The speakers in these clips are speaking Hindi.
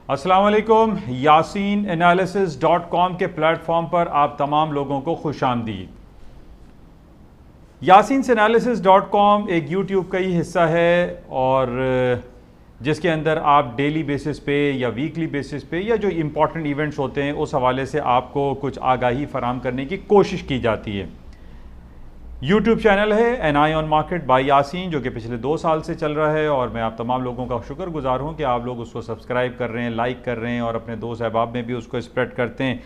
अस्सलाम वालेकुम। यासीन एनालिसिस .com के प्लेटफॉर्म पर आप तमाम लोगों को खुशामदीद। यासीन एनालिसिस .com एक यूट्यूब का ही हिस्सा है और जिसके अंदर आप डेली बेसिस पे या वीकली बेसिस पे या जो इम्पॉर्टेंट इवेंट्स होते हैं उस हवाले से आपको कुछ आगाही फराहम करने की कोशिश की जाती है। यूट्यूब चैनल है N I on market by Yasin, जो कि पिछले 2 साल से चल रहा है और मैं आप तमाम लोगों का शुक्रगुजार हूं कि आप लोग उसको सब्सक्राइब कर रहे हैं, लाइक कर रहे हैं और अपने दोस्त अहबाब में भी उसको स्प्रेड करते हैं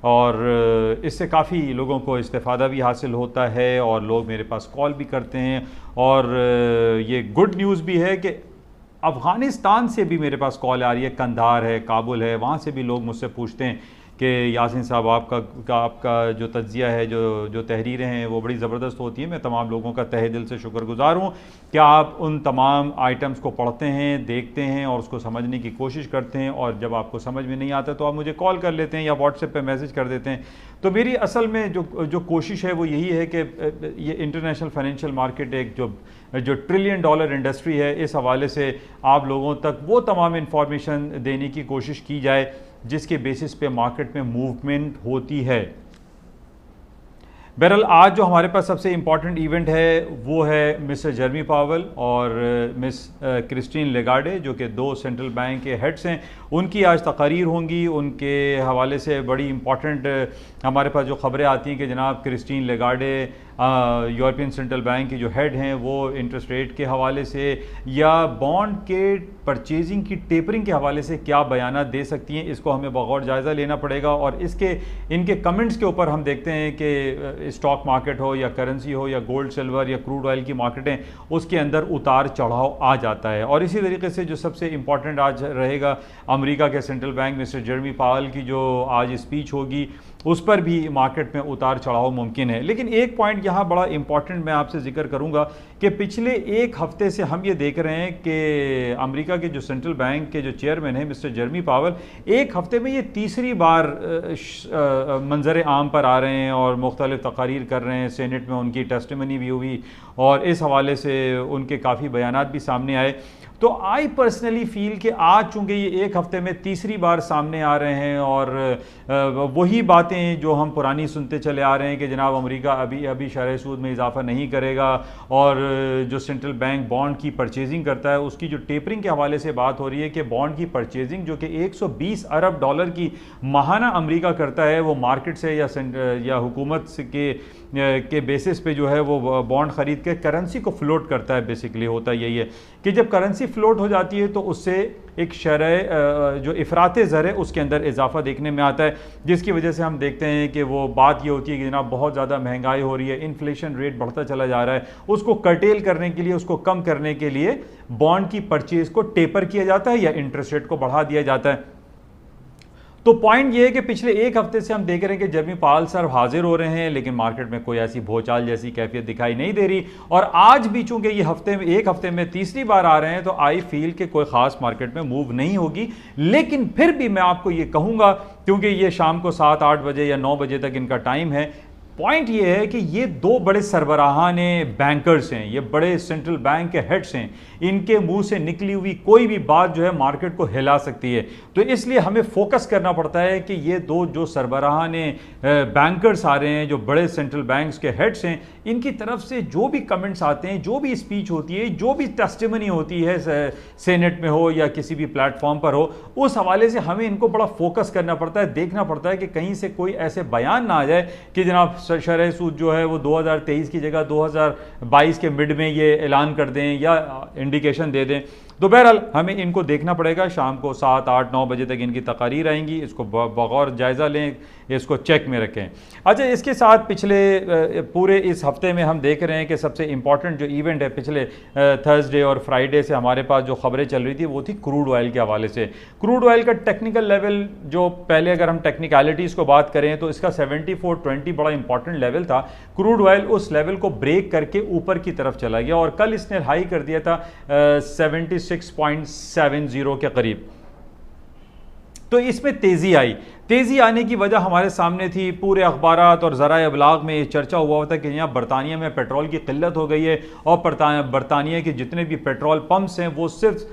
और इससे काफ़ी लोगों को इस्तेफ़ादा भी हासिल होता है और लोग मेरे पास कॉल भी करते हैं। और ये गुड न्यूज़ भी है कि अफ़गानिस्तान से भी मेरे पास कॉल आ रही है, कंधार है, काबुल है, वहाँ से भी लोग मुझसे पूछते हैं कि यासीन साहब आपका जो तज्ज़िया है, जो तहरीरें हैं वो बड़ी ज़बरदस्त होती हैं। मैं तमाम लोगों का तहे दिल से शुक्रगुजार हूँ कि आप उन तमाम आइटम्स को पढ़ते हैं, देखते हैं और उसको समझने की कोशिश करते हैं और जब आपको समझ में नहीं आता तो आप मुझे कॉल कर लेते हैं या व्हाट्सएप पे मैसेज कर देते हैं। तो मेरी असल में जो कोशिश है वो यही है कि ये इंटरनेशनल फाइनेंशियल मार्केट एक जो ट्रिलियन डॉलर इंडस्ट्री है, इस हवाले से आप लोगों तक वो तमाम इंफॉर्मेशन देने की कोशिश की जाए जिसके बेसिस पे मार्केट में मूवमेंट होती है। बहरहाल आज जो हमारे पास सबसे इम्पॉर्टेंट इवेंट है वो है मिस्टर जर्मी पावल और मिस क्रिस्टीन लेगार्डे, जो कि 2 सेंट्रल बैंक के हेड्स हैं। उनकी आज तकारीर होंगी। उनके हवाले से बड़ी इम्पॉर्टेंट हमारे पास जो खबरें आती हैं कि जनाब क्रिस्टीन लेगार्डे यूरोपियन सेंट्रल बैंक की जो हेड हैं वो इंटरेस्ट रेट के हवाले से या बॉन्ड के परचेजिंग की टेपरिंग के हवाले से क्या बयानात दे सकती हैं, इसको हमें बगौर जायज़ा लेना पड़ेगा। और इनके कमेंट्स के ऊपर हम देखते हैं कि स्टॉक मार्केट हो या करेंसी हो या गोल्ड सिल्वर या क्रूड ऑयल की मार्केटें, उसके अंदर उतार चढ़ाव आ जाता है। और इसी तरीके से जो सबसे इम्पॉर्टेंट आज रहेगा, अमेरिका के सेंट्रल बैंक मिस्टर जर्मी पावल की जो आज स्पीच होगी उस पर भी मार्केट में उतार चढ़ाव मुमकिन है। लेकिन एक पॉइंट यहाँ बड़ा इंपॉर्टेंट मैं आपसे जिक्र करूँगा कि पिछले 1 हफ्ते से हम ये देख रहे हैं कि अमेरिका के जो सेंट्रल बैंक के जो चेयरमैन हैं मिस्टर जर्मी पावल, 1 हफ्ते में ये तीसरी बार मंजर आम पर आ रहे हैं और मुख्तलिफ तकारीर कर रहे हैं। सेनेट में उनकी टेस्टिमनी भी हुई और इस हवाले से उनके काफ़ी बयानात भी सामने आए। तो आई पर्सनली फील कि आज चूँकि ये 1 हफ्ते में तीसरी बार सामने आ रहे हैं और वही बातें जो हम पुरानी सुनते चले आ रहे हैं कि जनाब अमेरिका अभी शरह सूद में इजाफा नहीं करेगा और जो सेंट्रल बैंक बॉन्ड की परचेजिंग करता है उसकी जो टेपरिंग के हवाले से बात हो रही है कि बॉन्ड की परचेजिंग जो कि 120 अरब डॉलर की माहाना अमेरिका करता है, वो मार्केट से या हुकूमत के बेसिस पे जो है वो बॉन्ड ख़रीद के करेंसी को फ्लोट करता है। बेसिकली होता यही है कि जब करेंसी फ्लोट हो जाती है तो उससे एक शरह जो इफरात ज़र है उसके अंदर इजाफा देखने में आता है, जिसकी वजह से हम देखते हैं कि वो बात ये होती है कि जनाब बहुत ज़्यादा महंगाई हो रही है, इन्फ्लेशन रेट बढ़ता चला जा रहा है, उसको कर्टेल करने के लिए, उसको कम करने के लिए बॉन्ड की परचेज को टेपर किया जाता है या इंटरेस्ट रेट को बढ़ा दिया जाता है। तो पॉइंट ये है कि पिछले 1 हफ्ते से हम देख रहे हैं कि जर्मी पावल साहब हाजिर हो रहे हैं लेकिन मार्केट में कोई ऐसी भूचाल जैसी कैफियत दिखाई नहीं दे रही। और आज भी चूंकि ये 1 हफ्ते में तीसरी बार आ रहे हैं तो आई फील कि कोई खास मार्केट में मूव नहीं होगी। लेकिन फिर भी मैं आपको ये कहूँगा, क्योंकि ये शाम को 7-8 बजे या 9 बजे तक इनका टाइम है, पॉइंट ये है कि ये 2 बड़े सरबराहान बैंकर्स हैं, ये बड़े सेंट्रल बैंक के हेड्स हैं, इनके मुंह से निकली हुई कोई भी बात जो है मार्केट को हिला सकती है। तो इसलिए हमें फोकस करना पड़ता है कि ये 2 जो सरबराहान बैंकर्स आ रहे हैं, जो बड़े सेंट्रल बैंक्स के हेड्स हैं, इनकी तरफ से जो भी कमेंट्स आते हैं, जो भी स्पीच होती है, जो भी टेस्टिमनी होती है, सेनेट में हो या किसी भी प्लेटफॉर्म पर हो, उस हवाले से हमें इनको बड़ा फोकस करना पड़ता है, देखना पड़ता है कि कहीं से कोई ऐसे बयान ना आ जाए कि जनाब शरह सूद जो है वो 2023 की जगह 2022 के मिड में ये ऐलान कर दें या इंडिकेशन दे दें। तो बहरहाल हमें इनको देखना पड़ेगा। शाम को 7-8-9 बजे तक इनकी तकारीर आएंगी, इसको बगौर जायज़ा लें, इसको चेक में रखें। अच्छा, इसके साथ पिछले पूरे इस हफ्ते में हम देख रहे हैं कि सबसे इम्पॉर्टेंट जो इवेंट है, पिछले थर्सडे और फ्राइडे से हमारे पास जो खबरें चल रही थी वो थी क्रूड ऑयल के हवाले से। क्रूड ऑयल का टेक्निकल लेवल जो पहले अगर हम टेक्निकलिटीज़ को बात करें तो इसका 74.20 बड़ा इंपॉर्टेंट लेवल था। क्रूड ऑयल उस लेवल को ब्रेक करके ऊपर की तरफ चला गया और कल इसने हाई कर दिया था 76.70 के करीब। तो इसमें तेजी आई। तेज़ी आने की वजह हमारे सामने थी। पूरे अखबारात और ज़राए अबलाग में ये चर्चा हुआ था कि यहाँ बरतानिया में पेट्रोल की किल्लत हो गई है और बरतानिया के जितने भी पेट्रोल पंप्स हैं वो सिर्फ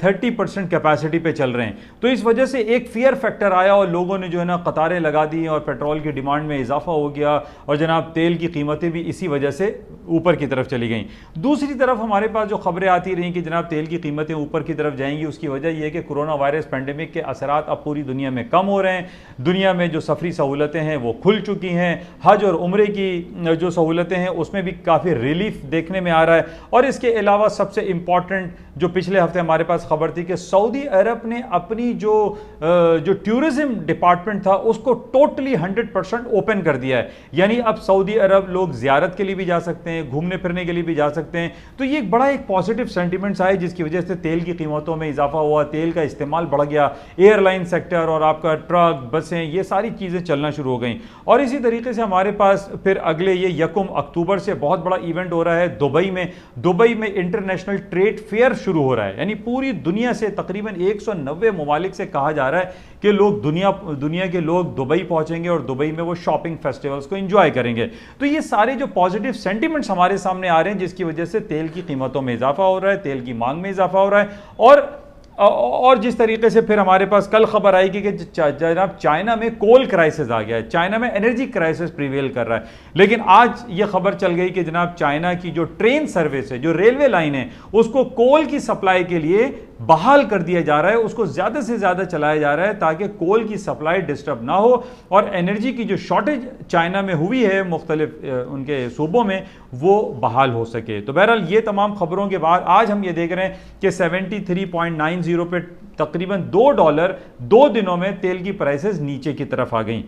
30% कैपेसिटी पे चल रहे हैं। तो इस वजह से एक फियर फैक्टर आया और लोगों ने जो है ना कतारें लगा दी और पेट्रोल की डिमांड में इजाफा हो गया और जनाब तेल की कीमतें भी इसी वजह से ऊपर की तरफ चली गई। दूसरी तरफ हमारे पास जो खबरें आती रहीं कि जनाब तेल की कीमतें ऊपर की तरफ जाएंगी, उसकी वजह यह है कि कोरोना वायरस पैंडेमिक के असरात अब पूरी दुनिया में कम हो रहे हैं। दुनिया में जो सफरी सहूलतें हैं वो खुल चुकी हैं। हज और उम्रे की जो सहूलतें हैं उसमें भी काफ़ी रिलीफ देखने में आ रहा है। और इसके अलावा सबसे इंपॉर्टेंट जो पिछले हफ्ते हमारे पास खबर थी कि सऊदी अरब ने अपनी जो टूरिज्म डिपार्टमेंट था उसको टोटली 100% ओपन कर दिया है। यानी अब सऊदी अरब लोग ज़ियारत के लिए भी जा सकते हैं, घूमने फिरने के लिए भी जा सकते हैं। तो ये एक बड़ा एक पॉजिटिव सेंटिमेंट्स आए जिसकी वजह से तेल की कीमतों में इजाफा हुआ, तेल का इस्तेमाल बढ़ गया, एयरलाइन सेक्टर और आपका ट्रक बसें ये सारी चीज़ें चलना शुरू हो गई। और इसी तरीके से हमारे पास फिर अगले ये 1 अक्टूबर से बहुत बड़ा इवेंट हो रहा है दुबई में इंटरनेशनल ट्रेड फेयर शुरू हो रहा है। यानी पूरी दुनिया से तकरीबन 190 ममालिक से कहा जा रहा है कि लोग दुनिया के लोग दुबई पहुंचेंगे और दुबई में वो शॉपिंग फेस्टिवल्स को एंजॉय करेंगे। तो ये सारे जो पॉजिटिव सेंटिमेंट्स हमारे सामने आ रहे हैं जिसकी वजह से तेल की कीमतों में इजाफा हो रहा है, तेल की मांग में इजाफा हो रहा है। और जिस तरीके से फिर हमारे पास कल खबर आई कि जनाब चाइना में कोल क्राइसिस आ गया है, चाइना में एनर्जी क्राइसिस प्रिवेल कर रहा है। लेकिन आज ये खबर चल गई कि जनाब चाइना की जो ट्रेन सर्विस है, जो रेलवे लाइन है, उसको कोल की सप्लाई के लिए बहाल कर दिया जा रहा है, उसको ज़्यादा से ज़्यादा चलाया जा रहा है ताकि कोल की सप्लाई डिस्टर्ब ना हो और एनर्जी की जो शॉर्टेज चाइना में हुई है मुख्तलिफ उनके सूबों में वो बहाल हो सके। तो बहरहाल ये तमाम खबरों के बाद आज हम ये देख रहे हैं कि 73.90 पे तकरीबन $2 2 दिनों में तेल की प्राइसेस नीचे की तरफ आ गई।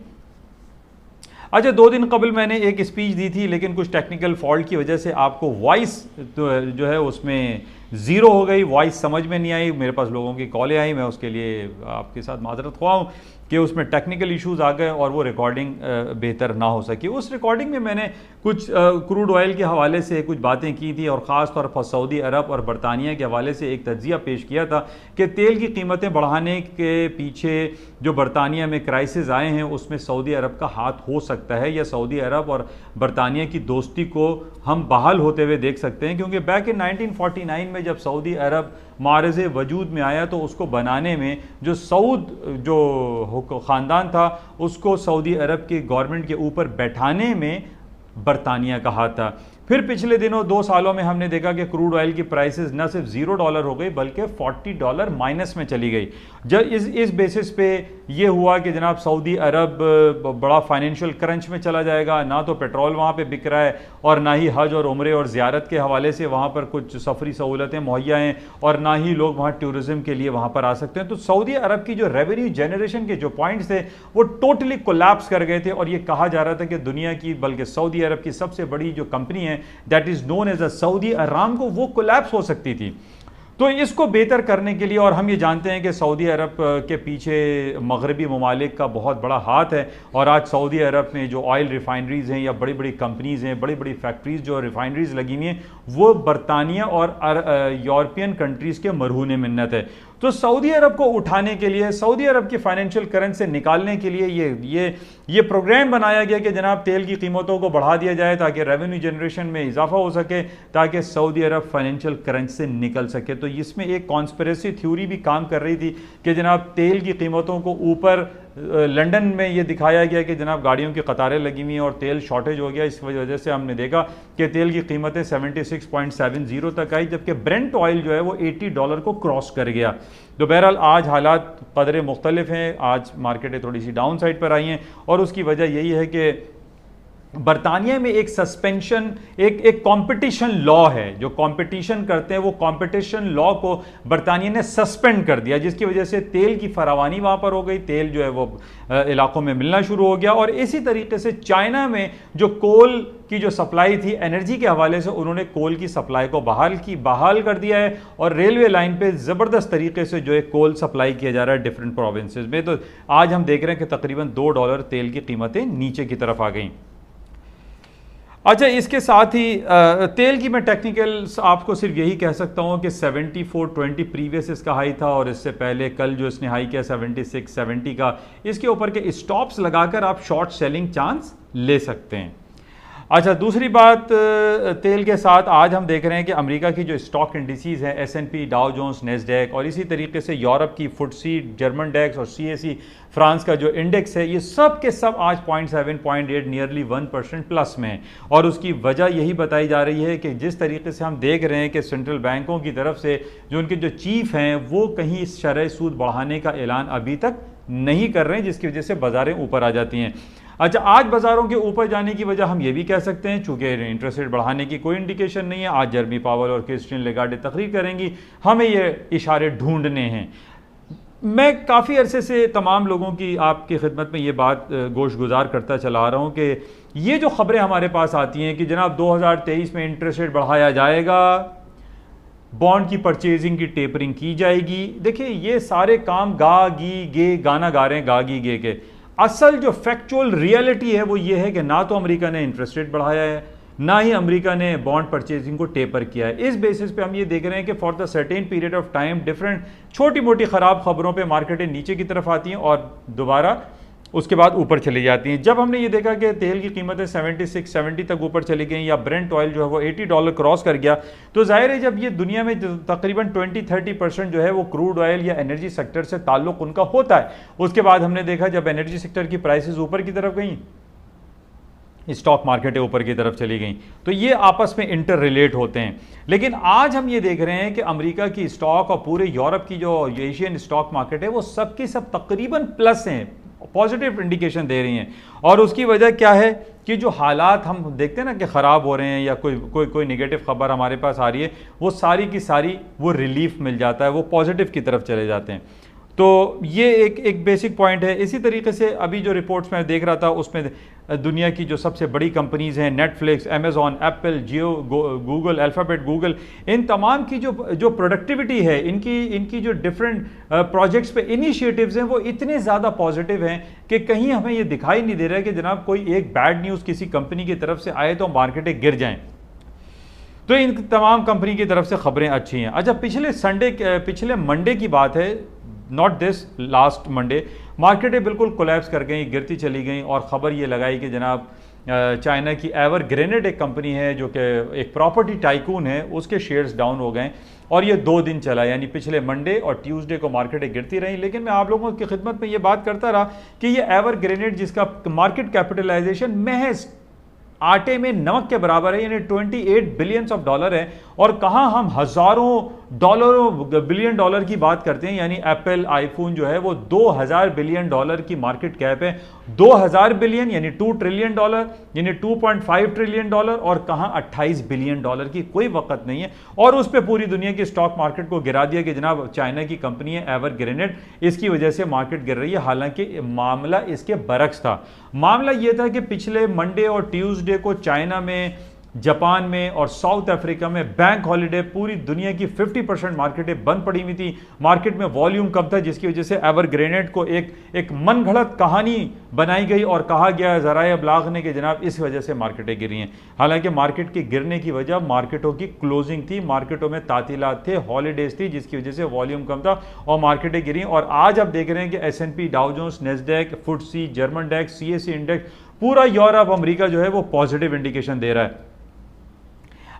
अच्छा, 2 दिन कबल मैंने एक स्पीच दी थी लेकिन कुछ टेक्निकल फॉल्ट की वजह से आपको वॉइस जो है उसमें ज़ीरो हो गई, वॉइस समझ में नहीं आई। मेरे पास लोगों की कॉलें आई, मैं उसके लिए आपके साथ माजरत ख्वाह हूँ कि उसमें टेक्निकल इश्यूज़ आ गए और वो रिकॉर्डिंग बेहतर ना हो सकी। उस रिकॉर्डिंग में मैंने कुछ क्रूड ऑयल के हवाले से कुछ बातें की थी और ख़ास तौर पर सऊदी अरब और बरतानिया के हवाले से एक तज्ज़िया पेश किया था कि तेल की कीमतें बढ़ाने के पीछे जो बरतानिया में क्राइसिस आए हैं उसमें सऊदी अरब का हाथ हो सकता है या सऊदी अरब और बरतानिया की दोस्ती को हम बहाल होते हुए देख सकते हैं। क्योंकि बैक इन 1949 में जब सऊदी अरब मारज़ वजूद में आया तो उसको बनाने में जो सऊद जो ख़ानदान था उसको सऊदी अरब की गवर्नमेंट के ऊपर बैठाने में बरतानिया का हाथ था। फिर पिछले दिनों 2 सालों में हमने देखा कि क्रूड ऑयल की प्राइसेस न सिर्फ $0 हो गई बल्कि $40 माइनस में चली गई। जब इस बेसिस पे ये हुआ कि जनाब सऊदी अरब बड़ा फाइनेंशियल क्रंच में चला जाएगा, ना तो पेट्रोल वहाँ पे बिक रहा है और ना ही हज और उम्रे और ज़ियारत के हवाले से वहाँ पर कुछ सफरी सहूलतें मुहैया हैं और ना ही लोग वहाँ टूरिज़म के लिए वहाँ पर आ सकते हैं। तो सऊदी अरब की जो रेवेन्यू जनरेशन के जो पॉइंट्स थे वो टोटली कोलैप्स कर गए थे और ये कहा जा रहा था कि दुनिया की बल्कि सऊदी अरब की सबसे बड़ी जो कंपनी है that is known as a Saudi Aramco वो कोलैप्स हो सकती थी। तो इसको बेहतर करने के लिए, और हम ये जानते हैं कि सऊदी अरब के पीछे मगरबी ममालिक का बहुत बड़ा हाथ है और आज सऊदी अरब में जो ऑयल रिफाइनरीज़ हैं या बड़ी बड़ी कंपनीज़ हैं, बड़ी बड़ी फैक्ट्रीज़ जो रिफाइनरीज़ लगी हुई हैं वो बरतानिया और यूरोपियन कंट्रीज़ के मरहून मिन्नत है। तो सऊदी अरब को उठाने के लिए, सऊदी अरब की फाइनेंशियल करंट से निकालने के लिए ये प्रोग्राम बनाया गया कि जनाब तेल की कीमतों को बढ़ा दिया जाए ताकि रेवेन्यू जनरेशन में इजाफा हो सके, ताकि सऊदी अरब फाइनेंशियल करंट से निकल सके। तो इसमें एक कॉन्स्पिरेसी थ्योरी भी काम कर रही थी कि जनाब तेल की कीमतों को ऊपर, लंदन में ये दिखाया गया कि जनाब गाड़ियों की कतारें लगी हुई हैं और तेल शॉर्टेज हो गया। इस वजह से हमने देखा कि तेल की कीमतें 76.70 तक आई, जबकि ब्रेंट ऑयल जो है वो $80 को क्रॉस कर गया। तो बहरहाल आज हालात कदरे मुख्तलिफ हैं, आज मार्केटें थोड़ी सी डाउन साइड पर आई हैं और उसकी वजह यही है कि बरतानिया में एक सस्पेंशन, एक कंपटीशन लॉ है, जो कंपटीशन करते हैं वो कंपटीशन लॉ को बरतानिया ने सस्पेंड कर दिया, जिसकी वजह से तेल की फरावानी वहाँ पर हो गई, तेल जो है वो इलाकों में मिलना शुरू हो गया। और इसी तरीके से चाइना में जो कोल की जो सप्लाई थी एनर्जी के हवाले से, उन्होंने कोल की सप्लाई को बहाल कर दिया है और रेलवे लाइन पे ज़बरदस्त तरीके से जो है कोल सप्लाई किया जा रहा है डिफरेंट प्रोविंसेस में। तो आज हम देख रहे हैं कि तकरीबन $2 तेल की कीमतें नीचे की तरफ आ गई। अच्छा, इसके साथ ही तेल की मैं टेक्निकल आपको सिर्फ यही कह सकता हूँ कि 74.20 प्रीवियस इसका हाई था, और इससे पहले कल जो इसने हाई किया 76.70 का, इसके ऊपर के स्टॉप्स लगाकर आप शॉर्ट सेलिंग चांस ले सकते हैं। अच्छा, दूसरी बात तेल के साथ आज हम देख रहे हैं कि अमेरिका की जो स्टॉक इंडिसेस हैं, S&P, डाउ जोन्स, नेस्डैक, और इसी तरीके से यूरोप की फुटसी, जर्मन डेक्स और CAC फ्रांस का जो इंडेक्स है, ये सब के सब आज 0.7, 0.8 नियरली 1% प्लस में है। और उसकी वजह यही बताई जा रही है कि जिस तरीके से हम देख रहे हैं कि सेंट्रल बैंकों की तरफ से जो उनके जो चीफ हैं वो कहीं इस शरह सूद बढ़ाने का ऐलान अभी तक नहीं कर रहे हैं, जिसकी वजह से बाजारें ऊपर आ जाती हैं। अच्छा, आज बाजारों के ऊपर जाने की वजह हम ये भी कह सकते हैं, चूंकि इंटरेस्ट रेट बढ़ाने की कोई इंडिकेशन नहीं है, आज जर्मी पावल और क्रिस्टीन लेगार्डे तकरीर करेंगी, हमें ये इशारे ढूंढने हैं। मैं काफ़ी अरसे से तमाम लोगों की आपकी खिदमत में ये बात गोशगुजार करता चला आ रहा हूँ कि ये जो खबरें हमारे पास आती हैं कि जनाब 2023 में इंटरेस्ट रेट बढ़ाया जाएगा, बॉन्ड की परचेजिंग की टेपरिंग की जाएगी, देखिए ये सारे काम गा गी गे गाना गा रहे हैं, गा गी गे के। असल जो फैक्चुअल रियलिटी है वो ये है कि ना तो अमेरिका ने इंटरेस्ट रेट बढ़ाया है, ना ही अमेरिका ने बॉन्ड परचेजिंग को टेपर किया है। इस बेसिस पे हम ये देख रहे हैं कि for the certain period of time different छोटी मोटी ख़राब खबरों पे मार्केटें नीचे की तरफ आती हैं और दोबारा उसके बाद ऊपर चली जाती हैं। जब हमने ये देखा कि तेल की कीमतें 76, 70 तक ऊपर चली गई, या ब्रेंट ऑयल जो है वो $80 क्रॉस कर गया, तो जाहिर है जब ये दुनिया में तकरीबन 20-30% जो है वो क्रूड ऑयल या एनर्जी सेक्टर से ताल्लुक उनका होता है, उसके बाद हमने देखा जब एनर्जी सेक्टर की प्राइसेस ऊपर की तरफ गई, स्टॉक मार्केटें ऊपर की तरफ चली गई, तो ये आपस में इंटर रिलेट होते हैं। लेकिन आज हम ये देख रहे हैं कि अमेरिका की स्टॉक और पूरे यूरोप की जो एशियन स्टॉक मार्केट है वो सब की सब तकरीबन प्लस हैं, पॉजिटिव इंडिकेशन दे रही हैं। और उसकी वजह क्या है कि जो हालात हम देखते हैं ना कि ख़राब हो रहे हैं या कोई नेगेटिव खबर हमारे पास आ रही है, वो सारी की सारी वो रिलीफ मिल जाता है, वो पॉजिटिव की तरफ चले जाते हैं। तो ये एक बेसिक पॉइंट है। इसी तरीके से अभी जो रिपोर्ट्स मैं देख रहा था उसमें दुनिया की जो सबसे बड़ी कंपनीज़ हैं, नेटफ्लिक्स, अमेज़ॉन, एप्पल, जियो, गूगल, अल्फ़ाबेट, गूगल, इन तमाम की जो प्रोडक्टिविटी है, इनकी जो डिफरेंट प्रोजेक्ट्स पे इनिशिएटिव्स हैं वो इतने ज़्यादा पॉजिटिव हैं कि कहीं हमें ये दिखाई नहीं दे रहा है कि जनाब कोई एक बैड न्यूज़ किसी कंपनी की तरफ से आए तो मार्केटें गिर जाएँ। तो इन तमाम कंपनी की तरफ से खबरें अच्छी हैं। अच्छा, पिछले मंडे की बात है, नॉट दिस लास्ट मंडे, मार्केटें बिल्कुल कोलैप्स कर गई, गिरती चली गई, और ख़बर ये लगाई कि जनाब चाइना की एवरग्रेनेड एक कंपनी है जो कि एक प्रॉपर्टी टाइकून है, उसके शेयर्स डाउन हो गए, और ये 2 दिन चला, यानी पिछले मंडे और ट्यूसडे को मार्केटें गिरती रहीं। लेकिन मैं आप लोगों की खिदमत में ये बात करता रहा कि ये एवरग्रेनेड जिसका मार्केट कैपिटलाइजेशन महज आटे में नमक के बराबर है, यानी $28 बिलियन है, और कहाँ हम हज़ारों बिलियन डॉलर की बात करते हैं, यानी एप्पल आईफोन जो है वो $2000 बिलियन की मार्केट कैप है। 2000 बिलियन यानी $2 ट्रिलियन, यानी $2.5 ट्रिलियन, और कहाँ $28 बिलियन की कोई वक़्त नहीं है। और उस पर पूरी दुनिया की स्टॉक मार्केट को गिरा दिया कि जनाब चाइना की कंपनी है एवरग्रेनेड, इसकी वजह से मार्केट गिर रही है। हालांकि मामला इसके बरक्स था। मामला यह था कि पिछले मंडे और ट्यूसडे को चाइना में, जापान में और साउथ अफ्रीका में बैंक हॉलिडे, पूरी दुनिया की 50% मार्केटें बंद पड़ी हुई थी, मार्केट में वॉल्यूम कम था, जिसकी वजह से एवरग्रेनेड को एक मनगढ़ंत कहानी बनाई गई और कहा गया ज़राए अबलाग ने कि जनाब इस वजह से मार्केटें गिरी हैं। हालांकि मार्केट के गिरने की वजह मार्केटों की क्लोजिंग थी, मार्केटों में तातीलात थे, हॉलीडेज थी, जिसकी वजह से वॉल्यूम कम था और मार्केटें गिरी। और आज आप देख रहे हैं कि S&P, Dow Jones, Nasdaq, FTSE, German DAX, CAC index, पूरा यूरोप, अमेरिका जो है वो पॉजिटिव इंडिकेशन दे रहा है।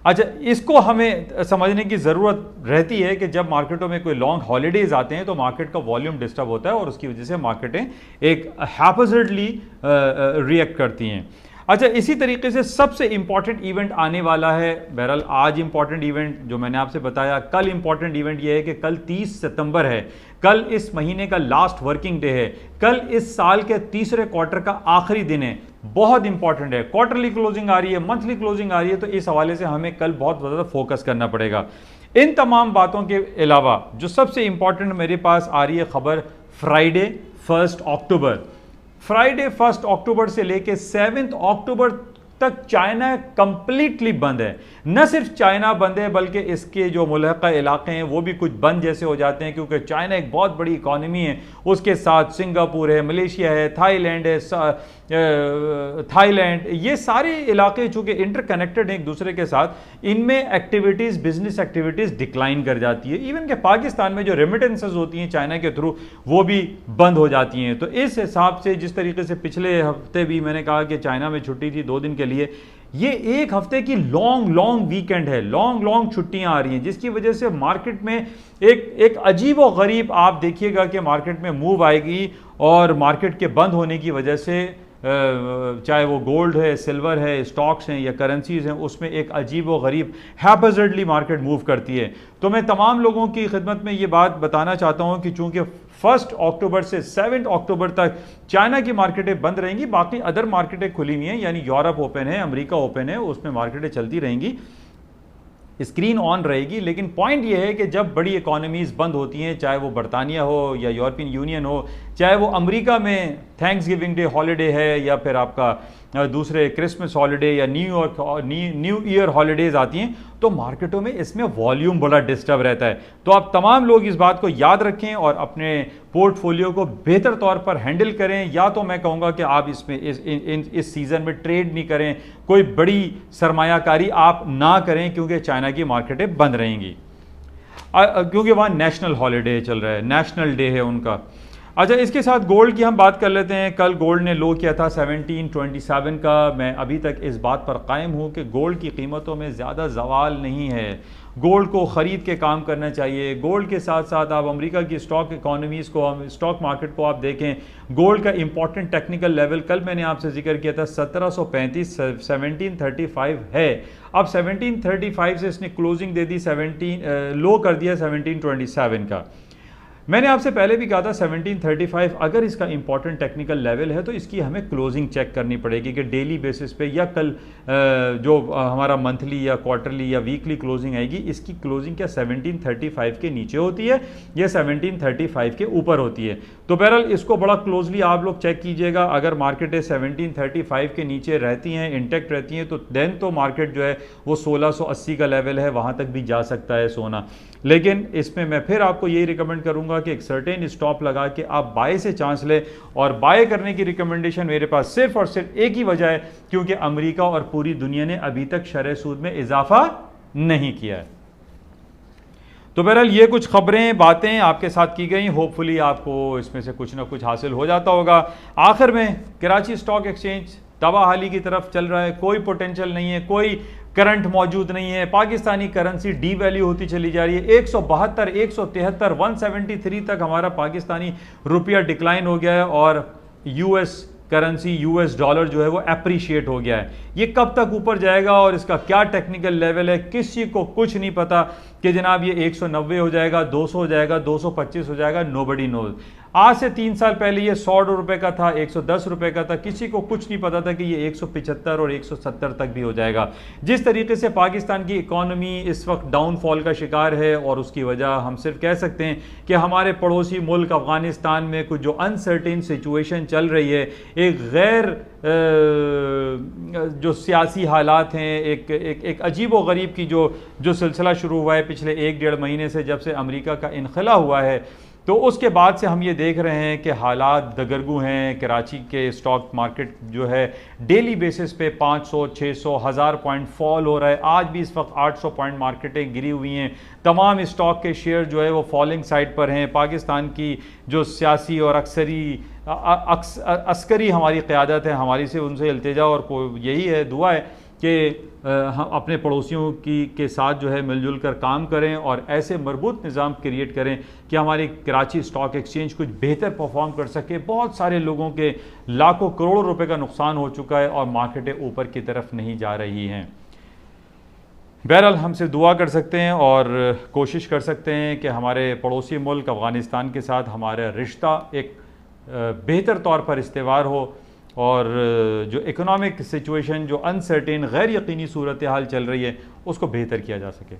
अच्छा, इसको हमें समझने की ज़रूरत रहती है कि जब मार्केटों में कोई लॉन्ग हॉलीडेज आते हैं तो मार्केट का वॉल्यूम डिस्टर्ब होता है और उसकी वजह से मार्केटें एक हैपोजिटली रिएक्ट करती हैं। अच्छा, इसी तरीके से सबसे इंपॉर्टेंट इवेंट आने वाला है। बहरहाल आज इंपॉर्टेंट इवेंट जो मैंने आपसे बताया, कल इंपॉर्टेंट इवेंट ये है कि कल 30 सितंबर है, कल इस महीने का लास्ट वर्किंग डे है, कल इस साल के तीसरे क्वार्टर का आखिरी दिन है, बहुत इंपॉर्टेंट है। क्वार्टरली क्लोजिंग आ रही है, मंथली क्लोजिंग आ रही है, तो इस हवाले से हमें कल बहुत ज़्यादा फोकस करना पड़ेगा। इन तमाम बातों के अलावा जो सबसे इंपॉर्टेंट मेरे पास आ रही है खबर, फ्राइडे 1 अक्टूबर से लेके 7 अक्टूबर तक चाइना कंप्लीटली बंद है। न सिर्फ चाइना बंद है बल्कि इसके जो मुल्हका इलाके हैं वो भी कुछ बंद जैसे हो जाते हैं, क्योंकि चाइना एक बहुत बड़ी इकॉनमी है, उसके साथ सिंगापुर है, मलेशिया है, थाईलैंड है, थाईलैंड, ये सारे इलाके चूंकि इंटरकनेक्टेड हैं एक दूसरे के साथ, इनमें एक्टिविटीज़, बिजनेस एक्टिविटीज़ डिक्लाइन कर जाती है। इवन के पाकिस्तान में जो रेमिटेंसेस होती हैं चाइना के थ्रू वो भी बंद हो जाती हैं। तो इस हिसाब से जिस तरीके से पिछले हफ्ते भी मैंने कहा कि चाइना में छुट्टी थी 2 दिन के लिए, ये एक हफ्ते की लॉन्ग वीकेंड है, लॉन्ग छुट्टियां आ रही हैं, जिसकी वजह से मार्केट में एक अजीब व गरीब आप देखिएगा कि मार्केट में मूव आएगी। और मार्केट के बंद होने की वजह से चाहे वो गोल्ड है, सिल्वर है, स्टॉक्स हैं या करेंसीज हैं, उसमें एक अजीब व गरीब हैपजर्डली मार्केट मूव करती है। तो मैं तमाम लोगों की खिदमत में ये बात बताना चाहता हूं कि चूंकि 1 अक्टूबर से 7 अक्टूबर तक चाइना की मार्केटें बंद रहेंगी, बाकी अदर मार्केटें खुली हुई हैं, यानी यूरोप ओपन है, अमेरिका ओपन है, उसमें मार्केटें चलती रहेंगी, स्क्रीन ऑन रहेगी। लेकिन पॉइंट यह है कि जब बड़ी इकोनॉमीज़ बंद होती हैं, चाहे वो बरतानिया हो या यूरोपियन यूनियन हो, चाहे वो अमेरिका में थैंक्स गिविंग डे हॉलीडे है या फिर आपका दूसरे क्रिसमस हॉलीडे या न्यू ईयर हॉलीडेज आती हैं, तो मार्केटों में इसमें वॉल्यूम बड़ा डिस्टर्ब रहता है। तो आप तमाम लोग इस बात को याद रखें और अपने पोर्टफोलियो को बेहतर तौर पर हैंडल करें। या तो मैं कहूँगा कि आप इसमें इस सीज़न में ट्रेड नहीं करें, कोई बड़ी सरमायाकारी आप ना करें, क्योंकि चाइना की मार्केटें बंद रहेंगी, क्योंकि वहाँ नेशनल हॉलीडे चल रहा है, नेशनल डे है उनका। अच्छा, इसके साथ गोल्ड की हम बात कर लेते हैं। कल गोल्ड ने लो किया था 1727 का। मैं अभी तक इस बात पर कायम हूँ कि गोल्ड की कीमतों में ज़्यादा जवाल नहीं है, गोल्ड को ख़रीद के काम करना चाहिए। गोल्ड के साथ साथ आप अमेरिका की स्टॉक इकोनॉमीज़ को, स्टॉक मार्केट को आप देखें, गोल्ड का इंपॉर्टेंट टेक्निकल लेवल कल मैंने आपसे जिक्र किया था 1735, 1735 है। अब 1735 से इसने क्लोजिंग दे दी, लो कर दिया 1727 का। मैंने आपसे पहले भी कहा था 1735 अगर इसका इंपॉर्टेंट टेक्निकल लेवल है तो इसकी हमें क्लोजिंग चेक करनी पड़ेगी कि डेली बेसिस पे या कल जो हमारा मंथली या क्वार्टरली या वीकली क्लोजिंग आएगी, इसकी क्लोजिंग क्या 1735 के नीचे होती है या 1735 के ऊपर होती है। तो बहरहाल इसको बड़ा क्लोजली आप लोग चेक कीजिएगा। अगर मार्केटें 1735 के नीचे रहती हैं, इंटेक्ट रहती हैं, तो देन तो मार्केट जो है वो 1680 का लेवल है, वहाँ तक भी जा सकता है सोना। लेकिन इसमें मैं फिर आपको यही रिकमेंड करूंगा कि एक सर्टेन स्टॉप लगा के आप बाय से चांस लें। और बाय करने की रिकमेंडेशन मेरे पास सिर्फ और सिर्फ एक ही वजह है, क्योंकि अमेरिका और पूरी दुनिया ने अभी तक शरह सूद में इजाफा नहीं किया है। तो बहरहाल ये कुछ खबरें, बातें आपके साथ की गई, होपफुली आपको इसमें से कुछ ना कुछ हासिल हो जाता होगा। आखिर में कराची स्टॉक एक्सचेंज तबाहाली की तरफ चल रहा है, कोई पोटेंशियल नहीं है, कोई करंट मौजूद नहीं है। पाकिस्तानी करेंसी डी वैल्यू होती चली जा रही है, 172, 173, 173 तक हमारा पाकिस्तानी रुपया डिक्लाइन हो गया है और यूएस करेंसी, यूएस डॉलर जो है वो एप्रिशिएट हो गया है। ये कब तक ऊपर जाएगा और इसका क्या टेक्निकल लेवल है, किसी को कुछ नहीं पता कि जनाब ये 190 हो जाएगा, 200 हो जाएगा, 225 हो जाएगा, नोबडी नोज। आज से 3 साल पहले ये 100 रुपए का था, 110 रुपए का था, किसी को कुछ नहीं पता था कि ये 175 और 170 तक भी हो जाएगा। जिस तरीके से पाकिस्तान की इकॉनमी इस वक्त डाउनफॉल का शिकार है, और उसकी वजह हम सिर्फ कह सकते हैं कि हमारे पड़ोसी मुल्क अफगानिस्तान में कुछ जो अनसर्टेन सिचुएशन चल रही है, एक गैर जो सियासी हालात हैं, एक अजीब व गरीब की जो सिलसिला शुरू हुआ है पिछले 1-1.5 महीने से, जब से अमेरिका का इनखला हुआ है, तो उसके बाद से हम ये देख रहे हैं कि हालात दगरगू हैं। कराची के स्टॉक मार्केट जो है डेली बेसिस पे 500, 600, 1000 पॉइंट फॉल हो रहा है। आज भी इस वक्त 800 पॉइंट मार्केटें गिरी हुई हैं। तमाम स्टॉक के शेयर जो है वो फॉलिंग साइड पर हैं। पाकिस्तान की जो सियासी और अस्करी हमारी क़यादत है, हमारी से उनसे इल्तिजा और यही है, दुआ है कि हम अपने पड़ोसियों के साथ जो है मिलजुल कर काम करें और ऐसे मजबूत निज़ाम क्रिएट करें कि हमारी कराची स्टॉक एक्सचेंज कुछ बेहतर परफॉर्म कर सके। बहुत सारे लोगों के लाखों करोड़ों रुपए का नुकसान हो चुका है और मार्केटें ऊपर की तरफ नहीं जा रही हैं। बहरहाल हम सिर्फ दुआ कर सकते हैं और कोशिश कर सकते हैं कि हमारे पड़ोसी मुल्क अफ़गानिस्तान के साथ हमारा रिश्ता एक बेहतर तौर पर इस्तेवार हो और जो इकोनॉमिक सिचुएशन, जो अनसर्टेन गैर यकीनी सूरत हाल चल रही है, उसको बेहतर किया जा सके।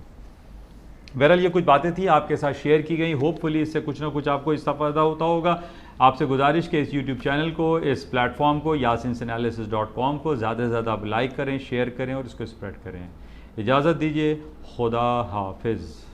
बहरहाल ये कुछ बातें थी आपके साथ शेयर की गई, होपफुली इससे कुछ ना कुछ आपको इस्तेफादा होता होगा। आपसे गुजारिश के इस यूट्यूब चैनल को, इस प्लेटफॉर्म को, yasinanalysis.com को ज़्यादा से ज़्यादा आप लाइक करें, शेयर करें और इसको स्प्रेड करें। इजाज़त दीजिए, खुदा हाफिज़।